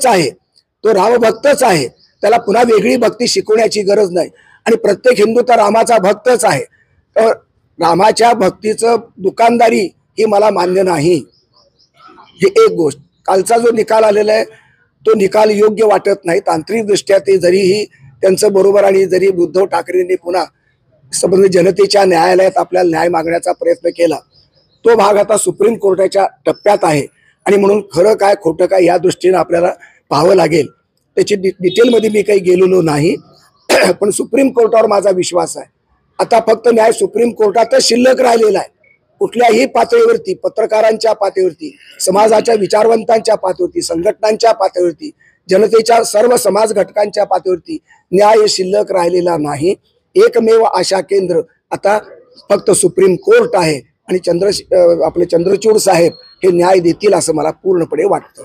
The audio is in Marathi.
आहे, तो रामभक्तच आहे, त्याला पुन्हा वेगळी भक्ती शिकवण्याची गरज नाही। आणि प्रत्येक हिंदू तर रामाचा भक्तच आहे, तर रामाच्या भक्तीचं दुकानदारी ही मला मान्य नाही। ही एक गोष्ट। कालचा जो निकाल आलेला आहे तो निकाल योग्य वाटत नाही तांत्रिक दृष्ट्या, ते जरीही त्यांचं बरोबर आणि जरी उद्धव ठाकरेंनी पुन्हा संबंधित जनतेच्या न्यायालयात आपल्याला न्याय मागण्याचा प्रयत्न केला, तो भाग आता सुप्रीम कोर्टाच्या टप्प्यात आहे आणि म्हणून खरं काय खोटं काय या दृष्टीने आपल्याला पाहावं लागेल। त्याची डिटेलमध्ये मी काही गेलेलो नाही, पण सुप्रीम कोर्टावर माझा विश्वास आहे। आता फक्त न्याय सुप्रीम कोर्टातच शिल्लक राहिलेला आहे। कुठल्याही पातळीवरती, पत्रकारांच्या पातळीवरती, समाजाच्या विचारवंतांच्या पातळीवरती, संघटनांच्या पातळीवरती, जनतेच्या सर्व समाज घटकांच्या पातळीवरती न्याय शिल्लक राहिलेला नाही। एकमेव आशा केंद्र आता फक्त सुप्रीम कोर्ट आहे आणि आपले चंद्रचूड साहेब हे न्याय देतील असं मला पूर्णपणे वाटतं।